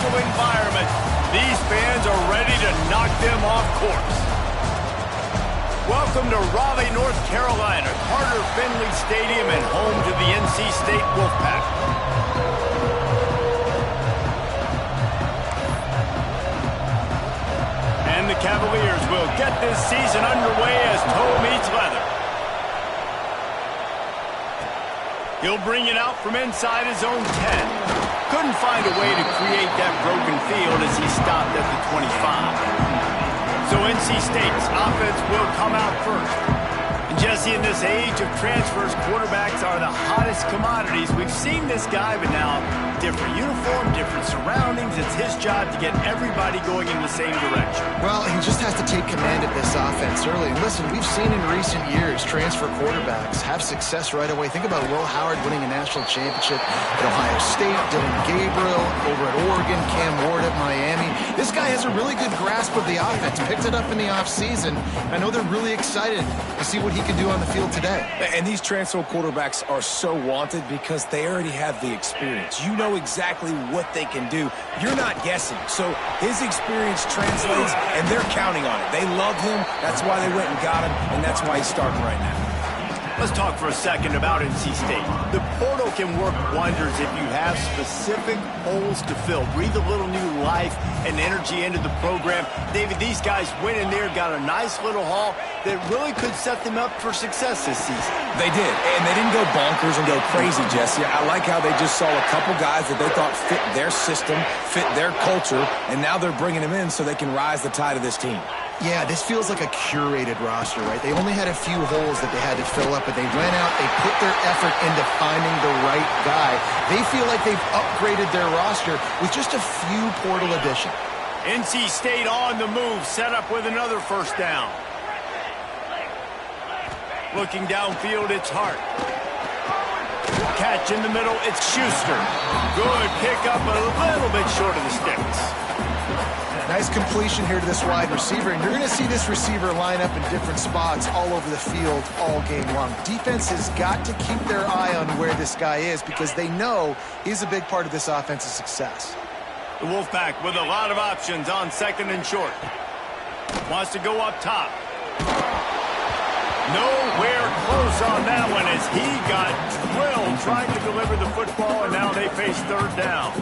hostile environment, these fans are ready to knock them off course. Welcome to Raleigh, North Carolina, Carter Finley Stadium and home to the NC State Wolfpack. And the Cavaliers will get this season underway as toe meets leather. He'll bring it out from inside his own 10. Couldn't find a way to create that broken field as he stopped at the 25. So NC State's offense will come out first. And Jesse, in this age of transfers, quarterbacks are the hottest commodities. We've seen this guy, but now different uniform, different surroundings. It's his job to get everybody going in the same direction. Well, he just has to take command of this offense early. And listen, we've seen in recent years transfer quarterbacks have success right away. Think about Will Howard winning a national championship at Ohio State, Dylan Gabriel over at Oregon, Cam Ward at Miami. This guy has a really good grasp of the offense, picked it up in the offseason. I know they're really excited to see what he can do on the field today. And these transfer quarterbacks are so wanted because they already have the experience. You know exactly what they can do. You're not guessing. So his experience translates, and they're counting on it. They love him. That's why they went and got him, and that's why he's starting right now. Let's talk for a second about NC State. The portal can work wonders if you have specific holes to fill. Breathe a little new life and energy into the program. David, these guys went in there, got a nice little haul that really could set them up for success this season. They did, and they didn't go bonkers and go crazy, Jesse. I like how they just saw a couple guys that they thought fit their system, fit their culture, and now they're bringing them in so they can rise the tide of this team. Yeah, this feels like a curated roster, right? They only had a few holes that they had to fill up, but they went out, they put their effort into finding the right guy. They feel like they've upgraded their roster with just a few portal additions. NC State on the move, set up with another first down. Looking downfield, it's Hart. Catch in the middle, it's Schuster. Good pickup, a little bit short of the sticks. Nice completion here to this wide receiver, and you're going to see this receiver line up in different spots all over the field all game long. Defense has got to keep their eye on where this guy is because they know he's a big part of this offense's success. The Wolfpack with a lot of options on second and short. Wants to go up top. Nowhere close on that one as he got drilled trying to deliver the football, and now they face third down.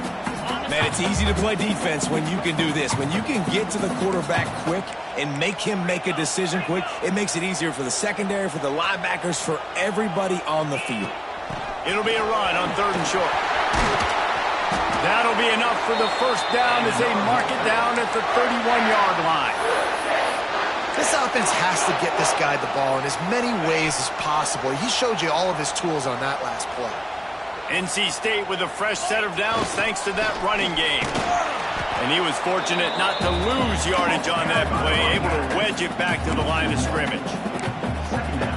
Man, it's easy to play defense when you can do this. When you can get to the quarterback quick and make him make a decision quick, it makes it easier for the secondary, for the linebackers, for everybody on the field. It'll be a run on third and short. That'll be enough for the first down as they mark it down at the 31-yard line. This offense has to get this guy the ball in as many ways as possible. He showed you all of his tools on that last play. NC State with a fresh set of downs thanks to that running game. And he was fortunate not to lose yardage on that play, able to wedge it back to the line of scrimmage.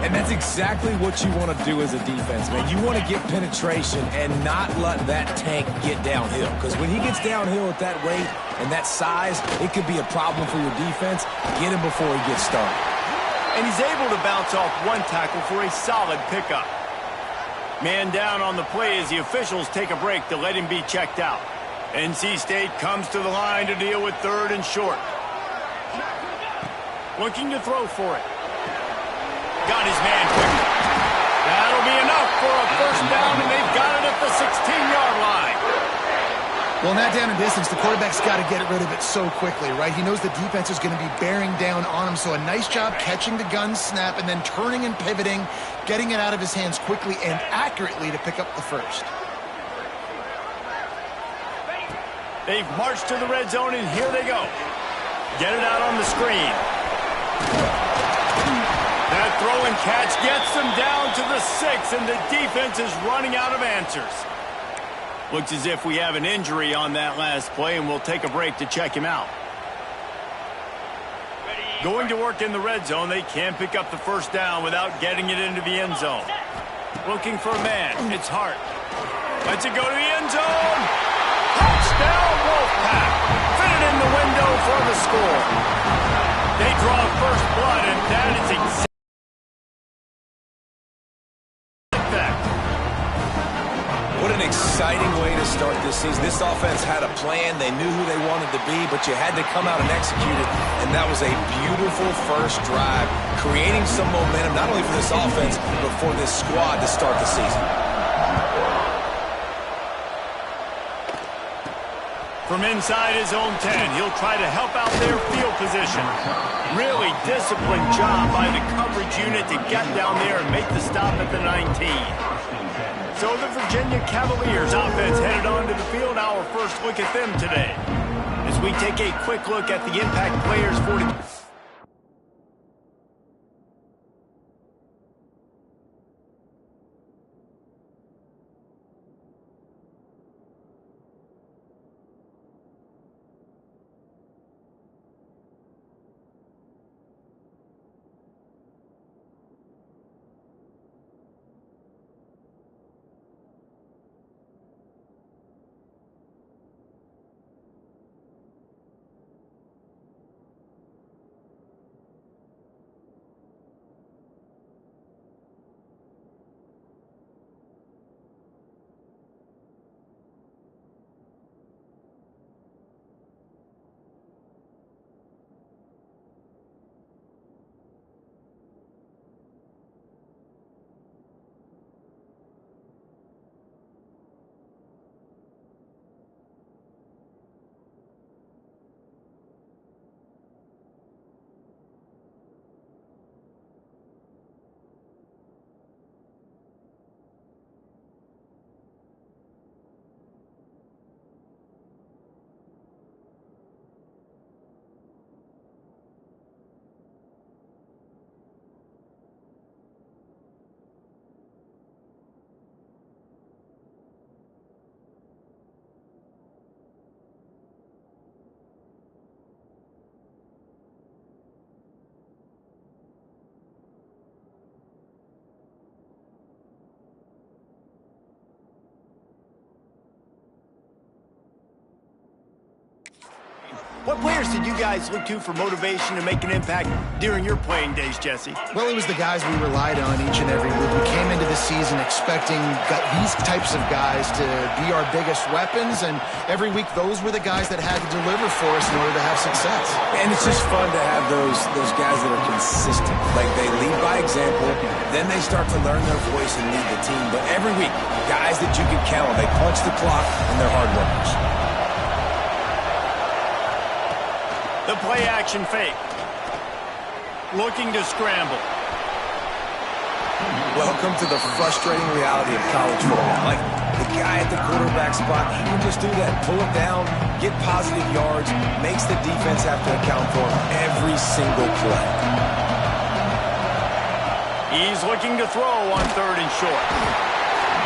And that's exactly what you want to do as a defense, man. You want to get penetration and not let that tank get downhill. Because when he gets downhill at that rate and that size, it could be a problem for your defense. Get him before he gets started. And he's able to bounce off one tackle for a solid pickup. Man down on the play as the officials take a break to let him be checked out. NC State comes to the line to deal with third and short. Looking to throw for it. Got his man picked up. That'll be enough for a first down, and they've got it at the 16-yard line. Well, in that down and distance, the quarterback's got to get rid of it so quickly, right? He knows the defense is going to be bearing down on him, so a nice job catching the gun snap and then turning and pivoting, getting it out of his hands quickly and accurately to pick up the first. They've marched to the red zone, and here they go. Get it out on the screen. That throw and catch gets them down to the 6, and the defense is running out of answers. Looks as if we have an injury on that last play, and we'll take a break to check him out. Going to work in the red zone, they can't pick up the first down without getting it into the end zone. Looking for a man, it's Hart. Lets it go to the end zone. Touchdown, Wolfpack. Fit it in the window for the score. They draw first blood, and that is exactly What an exciting way to start this the season, this offense had a plan. They knew who they wanted to be, but you had to come out and execute it. And that was a beautiful first drive, creating some momentum, not only for this offense, but for this squad to start the season. From inside his own 10, he'll try to help out their field position. Really disciplined job by the coverage unit to get down there and make the stop at the 19. So the Virginia Cavaliers offense headed onto the field. Our first look at them today, as we take a quick look at the impact players for the... What players did you guys look to for motivation to make an impact during your playing days, Jesse? Well, it was the guys we relied on each and every week. We came into the season expecting these types of guys to be our biggest weapons, and every week those were the guys that had to deliver for us in order to have success. And it's just fun to have those guys that are consistent. Like, they lead by example, then they start to learn their voice and lead the team. But every week, guys that you can count on, they punch the clock, and they're hard workers. The play-action fake. Looking to scramble. Welcome to the frustrating reality of college football. Like, the guy at the quarterback spot, he can just do that. Pull it down, get positive yards, makes the defense have to account for him every single play. He's looking to throw on 3rd and short.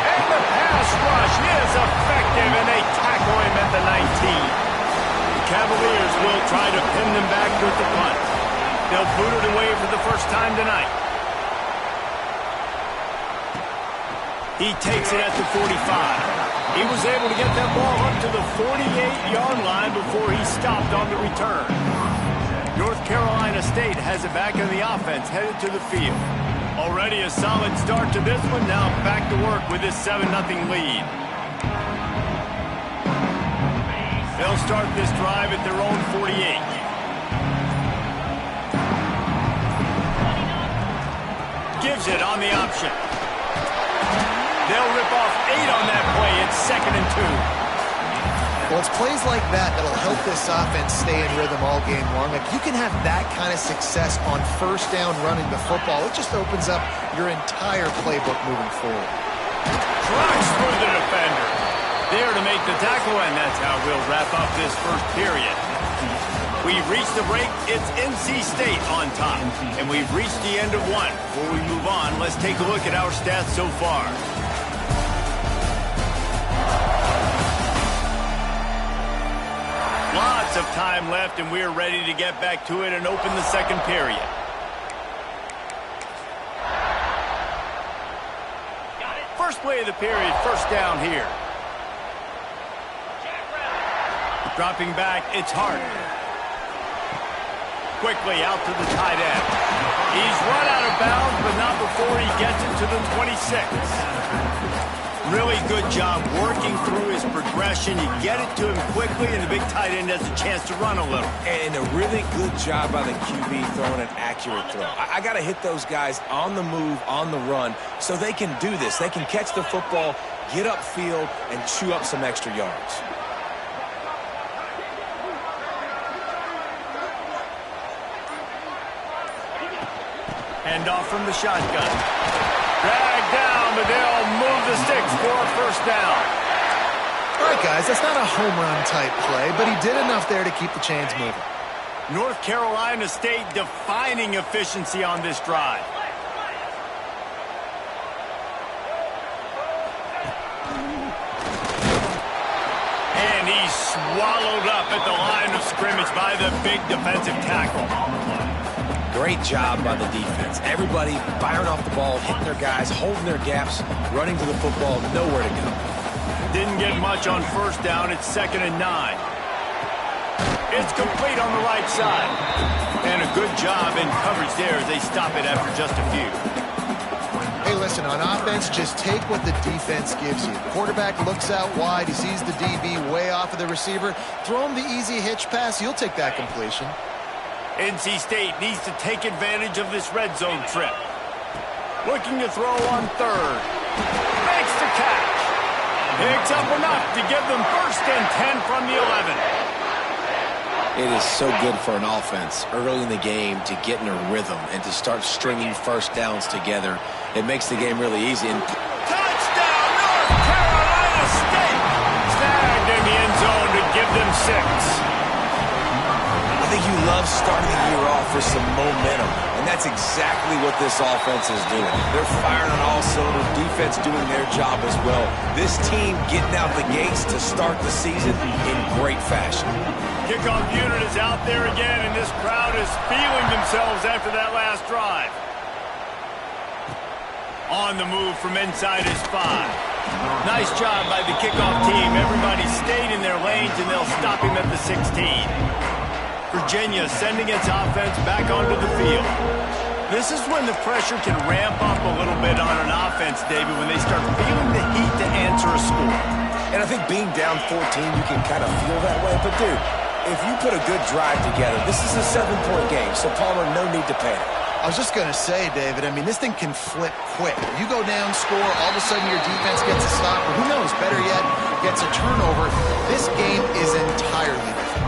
And the pass rush is effective, and they tackle him at the 19. Cavaliers will try to pin them back with the punt. They'll boot it away for the first time tonight. He takes it at the 45. He was able to get that ball up to the 48-yard line before he stopped on the return. North Carolina State has it back in the offense, headed to the field. Already a solid start to this one. Now back to work with this 7-0 lead. They'll start this drive at their own 48. Gives it on the option. They'll rip off 8 on that play. It's 2nd and 2. Well, it's plays like that that'll help this offense stay in rhythm all game long. If you can have that kind of success on first down running the football, it just opens up your entire playbook moving forward. Drives through the defender. There to make the tackle, and that's how we'll wrap up this first period. We've reached the break. It's NC State on top, and we've reached the end of one. Before we move on, let's take a look at our stats so far. Lots of time left, and we're ready to get back to it and open the second period. First play of the period, first down here. Dropping back, it's Hart. Quickly out to the tight end. He's run out of bounds, but not before he gets it to the 26. Really good job working through his progression. You get it to him quickly, and the big tight end has a chance to run a little. And a really good job by the QB throwing an accurate throw. I got to hit those guys on the move, on the run, so they can do this. They can catch the football, get upfield, and chew up some extra yards. Hand off from the shotgun. Drag down, but they'll move the sticks for a first down. All right, guys, that's not a home run type play, but he did enough there to keep the chains moving. North Carolina State defining efficiency on this drive. And he's swallowed up at the line of scrimmage by the big defensive tackle. Great job by the defense. Everybody firing off the ball, hitting their guys, holding their gaps, running to the football, nowhere to go. Didn't get much on first down. It's 2nd and 9. It's complete on the right side. And a good job in coverage there as they stop it after just a few. Hey, listen, on offense, just take what the defense gives you. Quarterback looks out wide. He sees the DB way off of the receiver. Throw him the easy hitch pass. You'll take that completion. NC State needs to take advantage of this red zone trip. Looking to throw on 3rd. Makes the catch. Picks up enough to give them 1st and 10 from the 11. It is so good for an offense early in the game to get in a rhythm and to start stringing first downs together. It makes the game really easy. And touchdown, North Carolina State! Snagged in the end zone to give them 6. I think you love starting the year off with some momentum, and that's exactly what this offense is doing. They're firing on all cylinders, defense doing their job as well. This team getting out the gates to start the season in great fashion. Kickoff unit is out there again, and this crowd is feeling themselves after that last drive. On the move from inside his 5. Nice job by the kickoff team. Everybody stayed in their lanes, and they'll stop him at the 16. Virginia sending its offense back onto the field. This is when the pressure can ramp up a little bit on an offense, David, when they start feeling the heat to answer a score. And I think being down 14, you can kind of feel that way. But, dude, if you put a good drive together, this is a 7-point game, so Palmer, no need to panic. I was just going to say, David, I mean, this thing can flip quick. You go down, score, all of a sudden your defense gets a stop, or who knows, better yet, gets a turnover. This game is entirely different.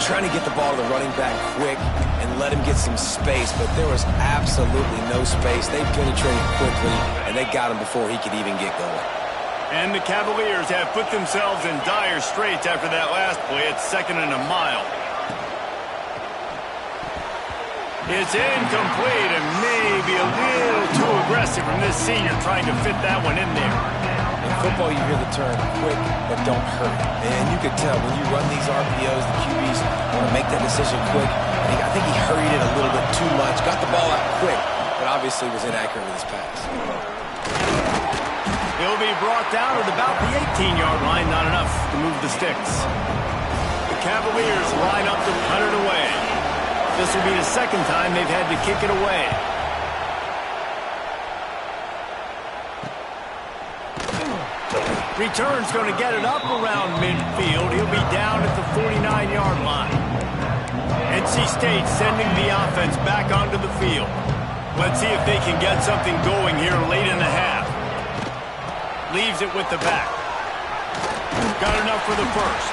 Trying to get the ball to the running back quick and let him get some space, but there was absolutely no space. They penetrated quickly, and they got him before he could even get going. And the Cavaliers have put themselves in dire straits after that last play. It's 2nd and a mile. It's incomplete and maybe a little too aggressive from this senior trying to fit that one in there. In football, you hear the term quick, but don't hurry. And you can tell when you run these RPOs, the QBs want to make that decision quick. I think he hurried it a little bit too much, got the ball out quick, but obviously was inaccurate with his pass. He'll be brought down at about the 18-yard line, not enough to move the sticks. The Cavaliers line up to punt it away. This will be the 2nd time they've had to kick it away. Return's going to get it up around midfield. He'll be down at the 49-yard line. NC State sending the offense back onto the field. Let's see if they can get something going here late in the half. Leaves it with the back. Got enough for the 1st.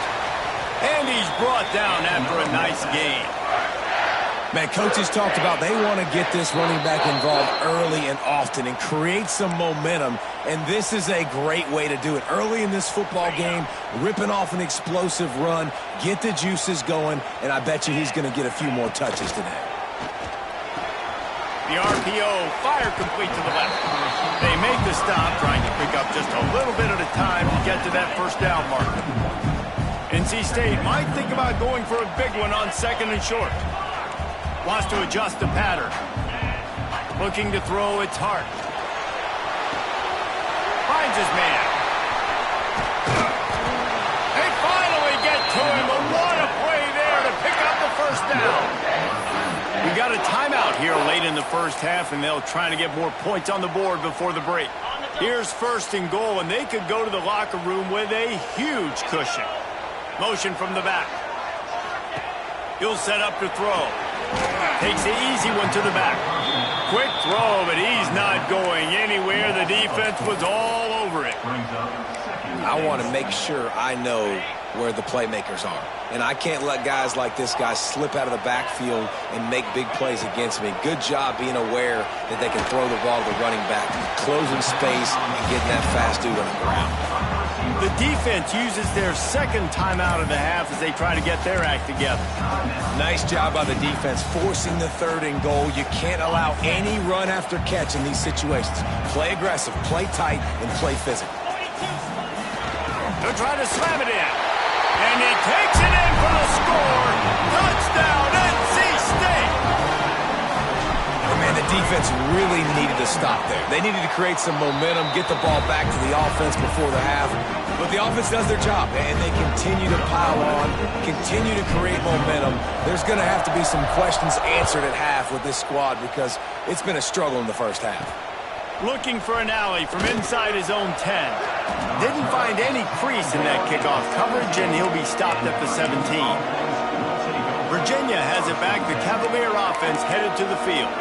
And he's brought down after a nice gain. Man, coaches talked about they want to get this running back involved early and often and create some momentum, and this is a great way to do it. Early in this football game, ripping off an explosive run, get the juices going, and I bet you he's going to get a few more touches today. The RPO, fire complete to the left. They make the stop, trying to pick up just a little bit at a time to get to that 1st down marker. NC State might think about going for a big one on 2nd and short. Wants to adjust the pattern. Looking to throw, it's Hart. Finds his man. They finally get to him, but what a play there to pick up the 1st down. We got a timeout here late in the 1st half, and they'll try to get more points on the board before the break. Here's 1st and goal, and they could go to the locker room with a huge cushion. Motion from the back. He'll set up to throw. Takes the easy one to the back. Quick throw, but he's not going anywhere. The defense was all over it. I want to make sure I know where the playmakers are. And I can't let guys like this guy slip out of the backfield and make big plays against me. Good job being aware that they can throw the ball to the running back, closing space, and getting that fast dude on the ground. The defense uses their 2nd timeout of the half as they try to get their act together. Nice job by the defense forcing the 3rd and goal. You can't allow any run after catch in these situations. Play aggressive, play tight, and play physical. They'll try to slam it in. And he takes it in for the score. Touchdown, NC State. Oh, man, the defense really needed to stop there. They needed to create some momentum, get the ball back to the offense before the half. But the offense does their job, and they continue to pile on, continue to create momentum. There's going to have to be some questions answered at half with this squad because it's been a struggle in the first half. Looking for an alley from inside his own 10. Didn't find any crease in that kickoff coverage, and he'll be stopped at the 17. Virginia has it back. The Cavalier offense headed to the field.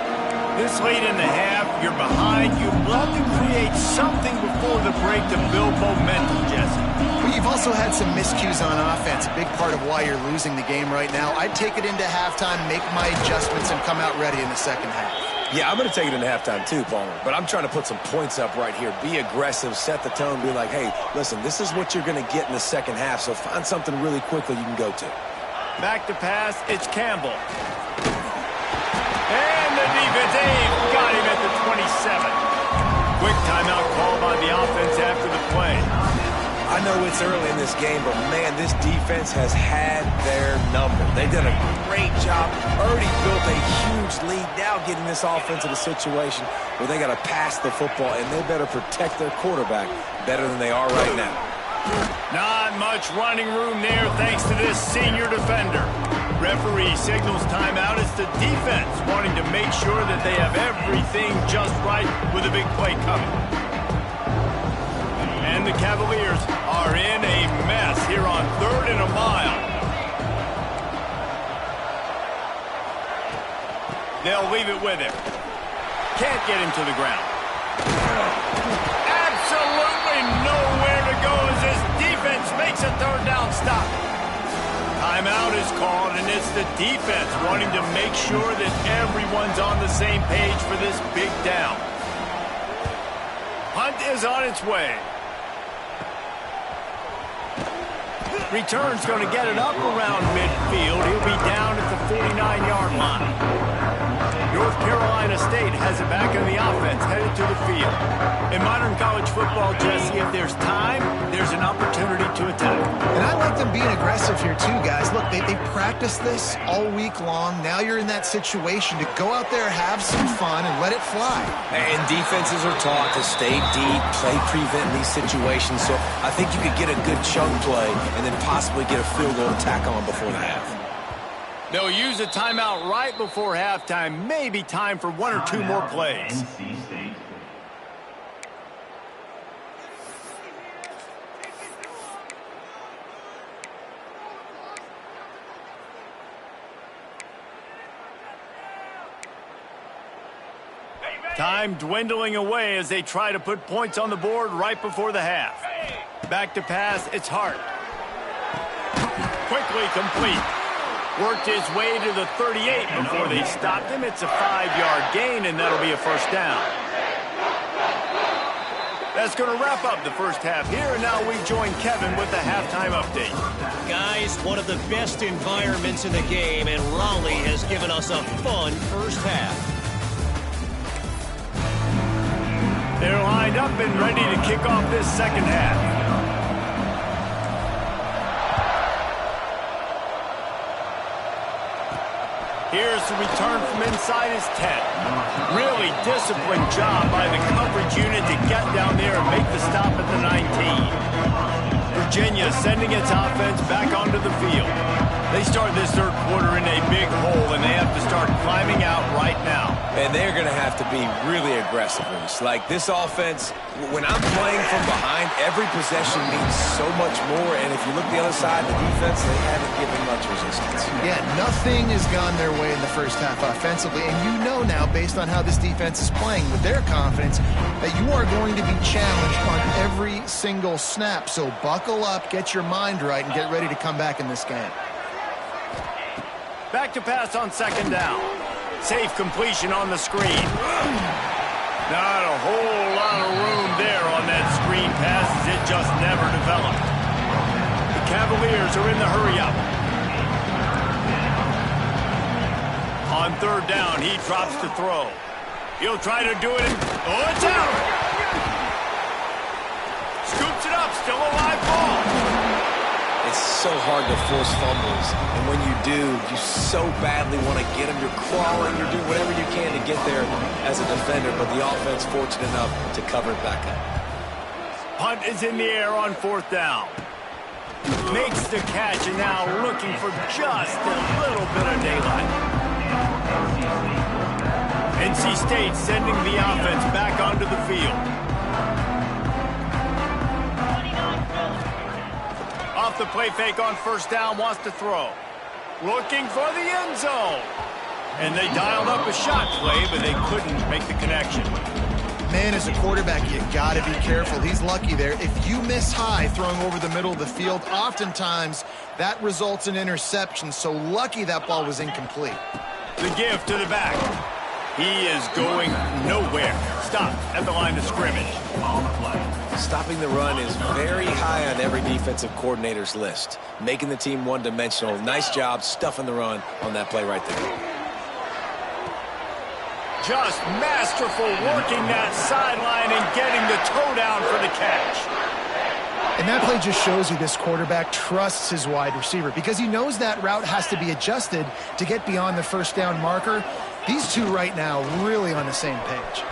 This late in the half, you're behind. You'd love to create something before the break to build momentum, Jesse. But you've also had some miscues on offense, a big part of why you're losing the game right now. I'd take it into halftime, make my adjustments, and come out ready in the 2nd half. Yeah, I'm going to take it into halftime too, Palmer. But I'm trying to put some points up right here. Be aggressive, set the tone, be like, hey, listen, this is what you're going to get in the 2nd half, so find something really quickly you can go to. Back to pass, it's Campbell. And the defense, got him at the 27. Quick timeout call by the offense after the play. I know it's early in this game, but, man, this defense has had their number. They've done a great job, already built a huge lead, now getting this offense in a situation where they got to pass the football, and they better protect their quarterback better than they are right now. Not much running room there thanks to this senior defender. Referee signals timeout. It's the defense wanting to make sure that they have everything just right with a big play coming. And the Cavaliers are in a mess here on 3rd and a mile. They'll leave it with him. Can't get him to the ground. Absolutely nowhere to go as this defense makes a 3rd down stop. Timeout is called, and it's the defense wanting to make sure that everyone's on the same page for this big down. Punt is on its way. Return's going to get it up around midfield. He'll be down at the 49-yard line. North Carolina State has it back in the offense, headed to the field. In modern college football, Jesse, if there's time, there's an opportunity to attack. And I like them being aggressive here too, guys. Look, they practiced this all week long. Now you're in that situation to go out there, have some fun, and let it fly. And defenses are taught to stay deep, play prevent in these situations. So I think you could get a good chunk play and then possibly get a field goal to tack on before the half. They'll use a timeout right before halftime. Maybe time for 1 or 2 more plays. Time dwindling away as they try to put points on the board right before the half. Back to pass, it's Hart. Quickly complete. Worked his way to the 38 before they stopped him. It's a 5-yard gain, and that'll be a 1st down. That's going to wrap up the first half here, and now we join Kevin with the halftime update. Guys, one of the best environments in the game, and Raleigh has given us a fun first half. They're lined up and ready to kick off this 2nd half. Here's the return from inside his 10. Really disciplined job by the coverage unit to get down there and make the stop at the 19. Virginia sending its offense back onto the field. They start this 3rd quarter in a big hole, and they have to start climbing out right now. And they're going to have to be really aggressive. Like this offense, when I'm playing from behind, every possession means so much more. And if you look the other side, the defense, they haven't given much resistance. Yeah, nothing has gone their way in the first half offensively. And you know now, based on how this defense is playing with their confidence, that you are going to be challenged on every single snap. So buckle up, get your mind right, and get ready to come back in this game. Back to pass on second down. Safe completion on the screen. Not a whole lot of room there on that screen pass as it just never developed. The Cavaliers are in the hurry-up. On third down, he drops to throw. He'll try to do it. Oh, it's out! Scoops it up, still a live ball. It's so hard to force fumbles, and when you do, you so badly want to get them. You're crawling, you're doing whatever you can to get there as a defender, but the offense fortunate enough to cover it back up. Punt is in the air on fourth down. Makes the catch, and now looking for just a little bit of daylight. NC State sending the offense back onto the field. Off the play fake on first down, wants to throw. Looking for the end zone. And they dialed up a shot play, but they couldn't make the connection. Man, as a quarterback, you got to be careful. He's lucky there. If you miss high throwing over the middle of the field, oftentimes that results in interception. So lucky that ball was incomplete. The give to the back. He is going nowhere. Stopped at the line of scrimmage. On the play. Stopping the run is very high on every defensive coordinator's list. Making the team one-dimensional. Nice job stuffing the run on that play right there. Just masterful working that sideline and getting the toe down for the catch. And that play just shows you this quarterback trusts his wide receiver because he knows that route has to be adjusted to get beyond the first down marker. These two right now really on the same page.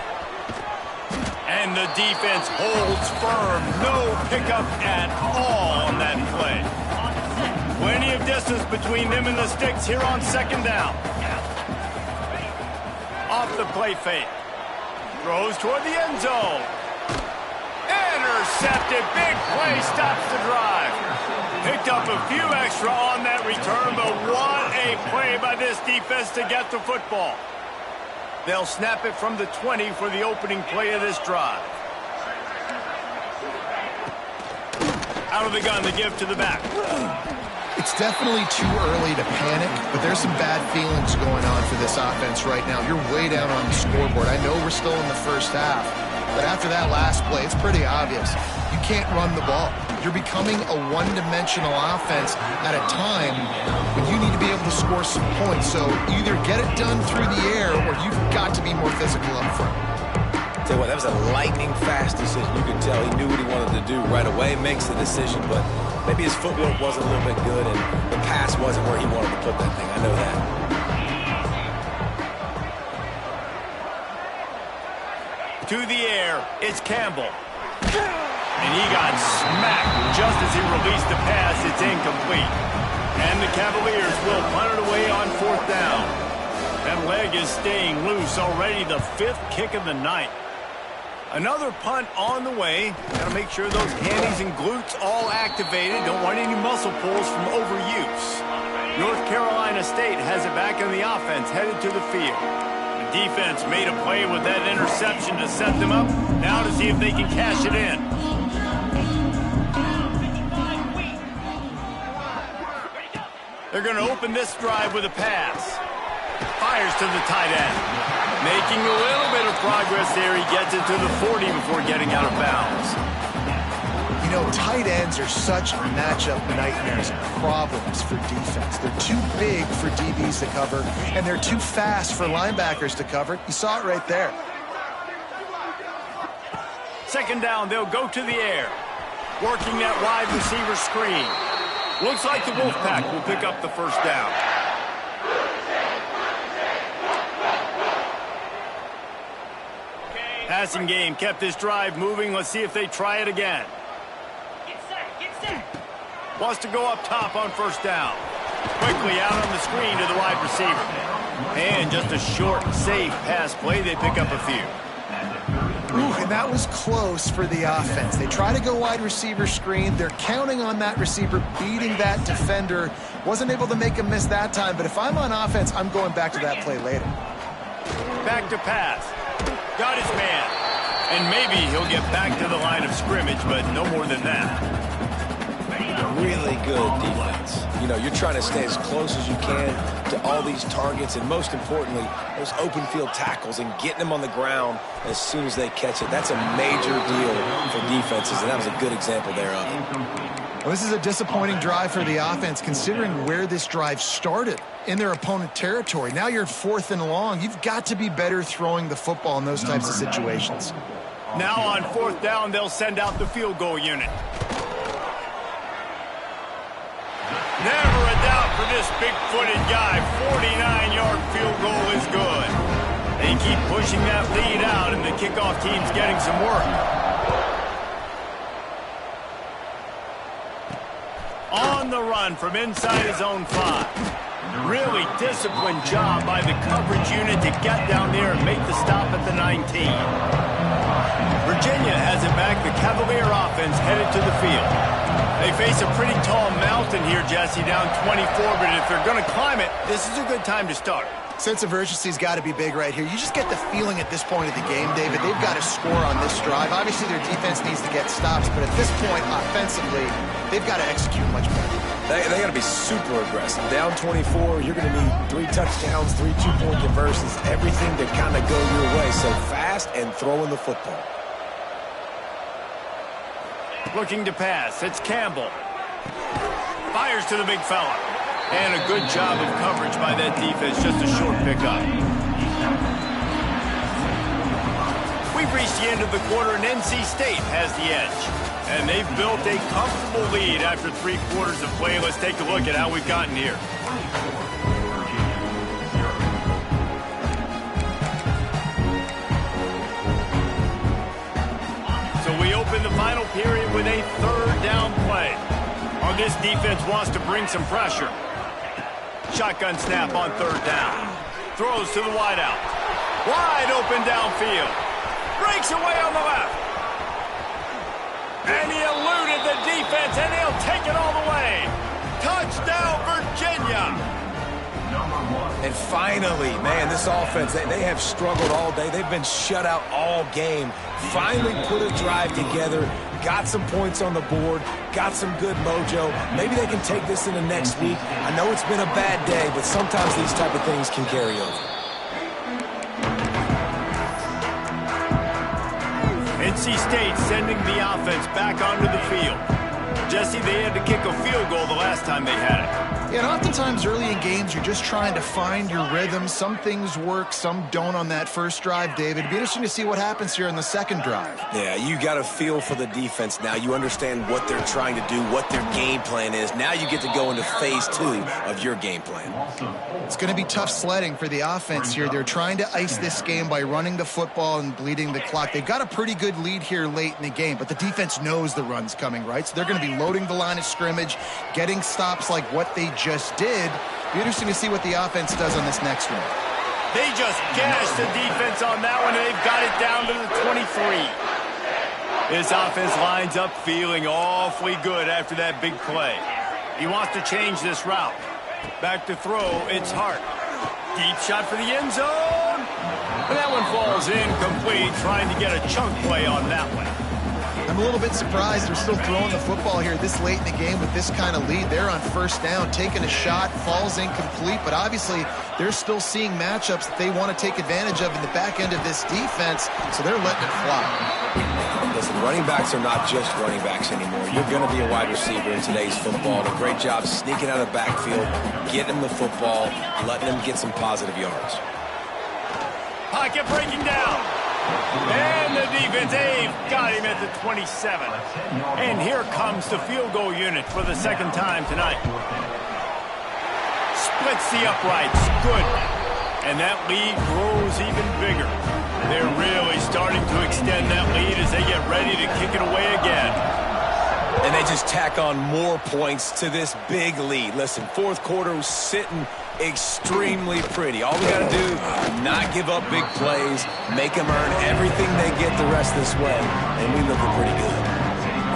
And the defense holds firm. No pickup at all on that play. Plenty of distance between them and the sticks here on second down. Off the play fake. Throws toward the end zone. Intercepted. Big play stops the drive. Picked up a few extra on that return, but what a play by this defense to get the football. They'll snap it from the 20 for the opening play of this drive. Out of the gun, the give to the back. It's definitely too early to panic, but there's some bad feelings going on for this offense right now. You're way down on the scoreboard. I know we're still in the first half, but after that last play, it's pretty obvious. You can't run the ball. You're becoming a one-dimensional offense at a time when you need to be able to score some points. So either get it done through the air or you've got to be more physical up front. Tell you what, that was a lightning-fast decision. You could tell he knew what he wanted to do right away. Makes the decision, but maybe his footwork wasn't a little bit good and the pass wasn't where he wanted to put that thing. I know that. To the air, it's Campbell. And he got smacked just as he released the pass. It's incomplete. And the Cavaliers will punt it away on fourth down. That leg is staying loose already, the fifth kick of the night. Another punt on the way. Got to make sure those hammies and glutes all activated. Don't want any muscle pulls from overuse. North Carolina State has it back in the offense, headed to the field. The defense made a play with that interception to set them up. Now to see if they can cash it in. They're going to open this drive with a pass. Fires to the tight end. Making a little bit of progress there. He gets it to the 40 before getting out of bounds. You know, tight ends are such matchup nightmares and problems for defense. They're too big for DBs to cover, and they're too fast for linebackers to cover. You saw it right there. Second down, they'll go to the air. Working that wide receiver screen. Looks like the Wolfpack will pick up the first down. Passing game kept this drive moving. Let's see if they try it again. Wants to go up top on first down. Quickly out on the screen to the wide receiver. And just a short, safe pass play. They pick up a few. Ooh, and that was close for the offense. They try to go wide receiver screen. They're counting on that receiver beating that defender. Wasn't able to make him miss that time, but if I'm on offense, I'm going back to that play later. Back to pass. Got his man. And maybe he'll get back to the line of scrimmage, but no more than that. Really good defense. You know, you're trying to stay as close as you can to all these targets, and most importantly, those open field tackles and getting them on the ground as soon as they catch it. That's a major deal for defenses, and that was a good example there of it. Well, this is a disappointing drive for the offense, considering where this drive started, in their opponent territory. Now you're 4th and long. You've got to be better throwing the football in those types of situations. Now on 4th down, they'll send out the field goal unit. Never a doubt for this big-footed guy. 49-yard field goal is good. They keep pushing that lead out, and the kickoff team's getting some work. On the run from inside his own 5. Really disciplined job by the coverage unit to get down there and make the stop at the 19. Virginia has it back. The Cavalier offense headed to the field. They face a pretty tall mountain here, Jesse, down 24, but if they're going to climb it, this is a good time to start. Sense of urgency's got to be big right here. You just get the feeling at this point of the game, David, they've got to score on this drive. Obviously, their defense needs to get stops, but at this point, offensively, they've got to execute much better. They got to be super aggressive. Down 24, you're going to need 3 touchdowns, 3 two-point conversions, everything to kind of go your way. So fast and throwing the football. Looking to pass. It's Campbell. Fires to the big fella. And a good job of coverage by that defense. Just a short pickup. We've reached the end of the quarter, and NC State has the edge. And they've built a comfortable lead after 3 quarters of play. Let's take a look at how we've gotten here. So we open the final period with a 3rd down play. On this defense wants to bring some pressure. Shotgun snap on 3rd down. Throws to the wideout. Wide open downfield. Breaks away on the left. And he eluded the defense, and he'll take it all the way. Touchdown, Virginia. And finally, man, this offense, they have struggled all day. They've been shut out all game. Finally put a drive together, got some points on the board, got some good mojo. Maybe they can take this into next week. I know it's been a bad day, but sometimes these type of things can carry over. NC State sending the offense back onto the field. Jesse, they had to kick a field goal the last time they had it. Yeah, and oftentimes early in games, you're just trying to find your rhythm. Some things work, some don't on that first drive, David. It'd be interesting to see what happens here in the second drive. Yeah, you got a feel for the defense now. You understand what they're trying to do, what their game plan is. Now you get to go into phase 2 of your game plan. It's going to be tough sledding for the offense here. They're trying to ice this game by running the football and bleeding the clock. They've got a pretty good lead here late in the game, but the defense knows the run's coming, right? So they're going to be loading the line of scrimmage, getting stops like what they just did. Be interesting to see what the offense does on this next one. They just gashed the defense on that one, and they've got it down to the 23. This offense lines up feeling awfully good after that big play. He wants to change this route. Back to throw, it's Hart. Deep shot for the end zone. And that one falls incomplete, trying to get a chunk play on that one. I'm a little bit surprised they're still throwing the football here this late in the game with this kind of lead. They're on first down, taking a shot, falls incomplete, but obviously they're still seeing matchups that they want to take advantage of in the back end of this defense, so they're letting it fly. Listen, running backs are not just running backs anymore. You're going to be a wide receiver in today's football. A great job sneaking out of the backfield, getting them the football, letting them get some positive yards. Pocket breaking down. And the defense, they've got him at the 27. And here comes the field goal unit for the second time tonight. Splits the uprights. Good. And that lead grows even bigger. They're really starting to extend that lead as they get ready to kick it away again. And they just tack on more points to this big lead. Listen, fourth quarter was sitting extremely pretty. All we got to do, not give up big plays, make them earn everything they get the rest of this way, and we looking pretty good.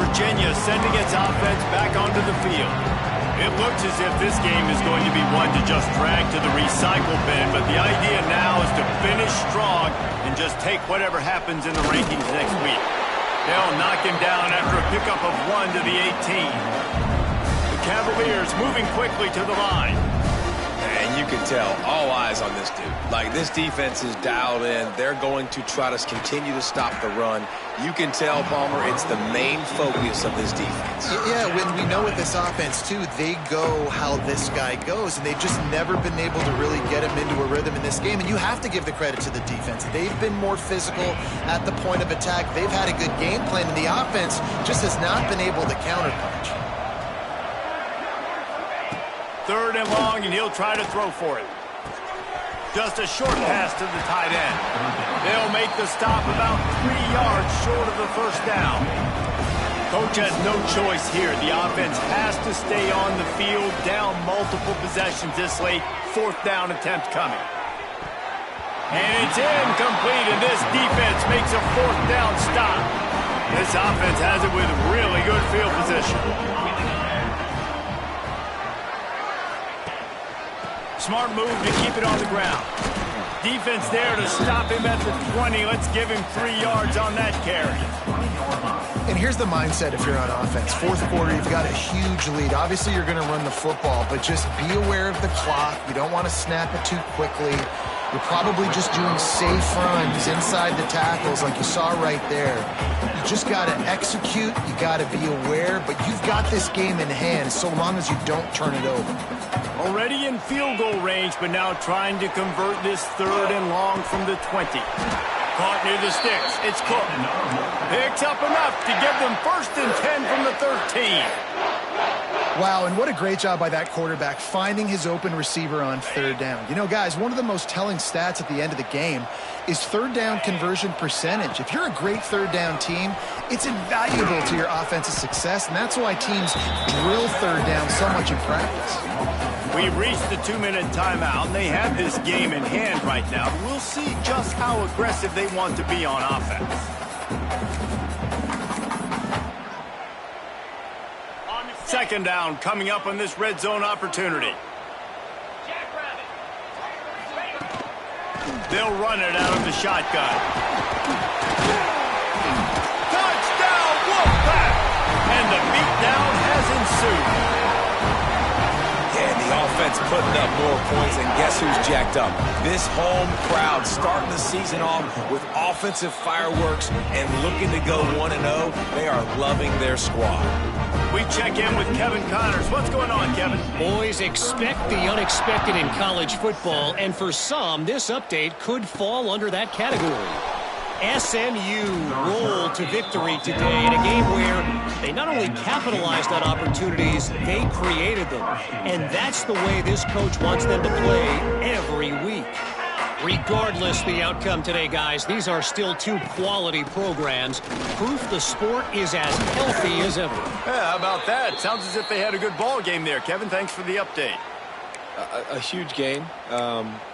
Virginia sending its offense back onto the field. It looks as if this game is going to be one to just drag to the recycle bin, but the idea now is to finish strong and just take whatever happens in the rankings next week. They'll knock him down after a pickup of 1 to the 18. The Cavaliers moving quickly to the line. And you can tell, all eyes on this dude. Like, this defense is dialed in. They're going to try to continue to stop the run. You can tell, Palmer, it's the main focus of this defense. Yeah, when we know with this offense, too, they go how this guy goes, and they've just never been able to really get him into a rhythm in this game. And you have to give the credit to the defense. They've been more physical at the point of attack. They've had a good game plan, and the offense just has not been able to counterpunch. 3rd and long, and he'll try to throw for it. Just a short pass to the tight end. They'll make the stop about 3 yards short of the first down. Coach has no choice here. The offense has to stay on the field, down multiple possessions this late. 4th down attempt coming. And it's incomplete, and this defense makes a 4th down stop. This offense has it with really good field position. Smart move to keep it on the ground. Defense there to stop him at the 20. Let's give him 3 yards on that carry. And here's the mindset if you're on offense. 4th quarter, you've got a huge lead. Obviously, you're going to run the football, but just be aware of the clock. You don't want to snap it too quickly. You're probably just doing safe runs inside the tackles like you saw right there. You just got to execute. You got to be aware, but you've got this game in hand so long as you don't turn it over. Already in field goal range, but now trying to convert this 3rd and long from the 20. Caught near the sticks. It's Cook. Picks up enough to give them 1st and 10 from the 13. Wow, and what a great job by that quarterback finding his open receiver on 3rd down. You know, guys, one of the most telling stats at the end of the game is 3rd down conversion percentage. If you're a great 3rd down team, it's invaluable to your offensive success, and that's why teams drill 3rd down so much in practice. We've reached the 2-minute timeout, and they have this game in hand right now. We'll see just how aggressive they want to be on offense. 2nd down coming up on this red zone opportunity. They'll run it out of the shotgun. Touchdown, Wolfpack! And the beatdown has ensued. The offense putting up more points, and guess who's jacked up? This home crowd starting the season off with offensive fireworks and looking to go 1-0. They are loving their squad. We check in with Kevin Connors. What's going on, Kevin? Boys, expect the unexpected in college football, and for some, this update could fall under that category. SMU rolled to victory today in a game where they not only capitalized on opportunities, they created them. And that's the way this coach wants them to play every week. Regardless the outcome today, guys, these are still 2 quality programs. Proof the sport is as healthy as ever. Yeah, how about that? Sounds as if they had a good ball game there. Kevin, thanks for the update. A huge game.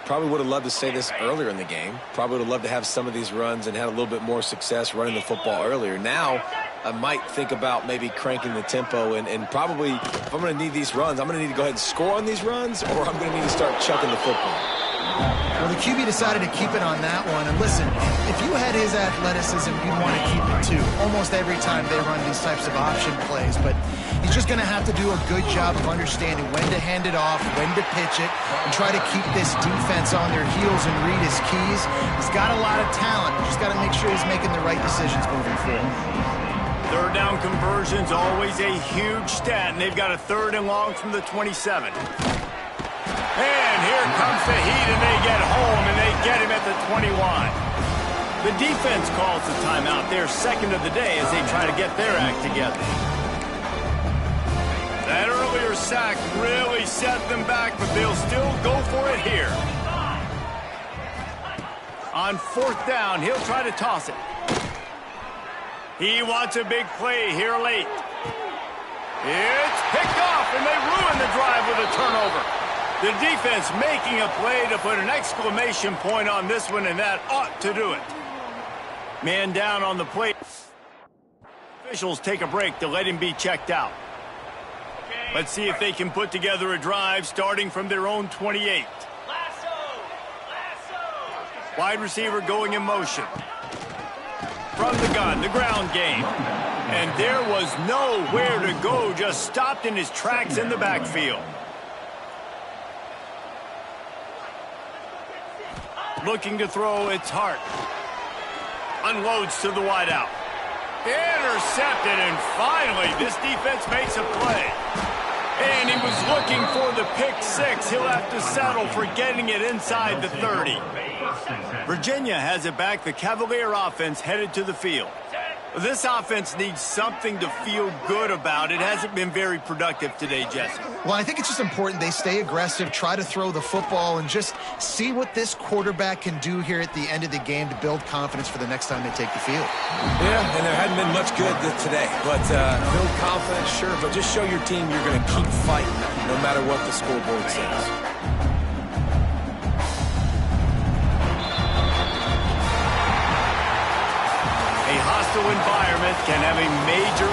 Probably would have loved to say this earlier in the game. Probably would have loved to have some of these runs and had a little bit more success running the football earlier. Now, I might think about maybe cranking the tempo and probably, if I'm going to need these runs, I'm going to need to go ahead and score on these runs, or I'm going to need to start chucking the football. Well, the QB decided to keep it on that one. And listen, if you had his athleticism, you'd want to keep it too. Almost every time they run these types of option plays. But he's just going to have to do a good job of understanding when to hand it off, when to pitch it, and try to keep this defense on their heels and read his keys. He's got a lot of talent. Just got to make sure he's making the right decisions moving forward. 3rd down conversion's always a huge stat, and they've got a 3rd and long from the 27. And here comes the heat, and they get home, and they get him at the 21. The defense calls the timeout, their 2nd of the day, as they try to get their act together. That earlier sack really set them back, but they'll still go for it here. On 4th down, he'll try to toss it. He wants a big play here late. It's picked off, and they ruin the drive with a turnover. The defense making a play to put an exclamation point on this one, and that ought to do it. Man down on the plate. Officials take a break to let him be checked out. Let's see if they can put together a drive starting from their own 28. Wide receiver going in motion. From the gun, the ground game. And there was nowhere to go, just stopped in his tracks in the backfield. Looking to throw, it's Hart. Unloads to the wideout. Intercepted, and finally this defense makes a play. And he was looking for the pick six. He'll have to settle for getting it inside the 30. Virginia has it back. The Cavalier offense headed to the field. This offense needs something to feel good about. It hasn't been very productive today, Jesse. Well, I think it's just important they stay aggressive, try to throw the football, and just see what this quarterback can do here at the end of the game to build confidence for the next time they take the field. Yeah, and there hadn't been much good today. But build confidence, sure, but just show your team you're going to keep fighting no matter what the scoreboard says. A hostile environment can have a major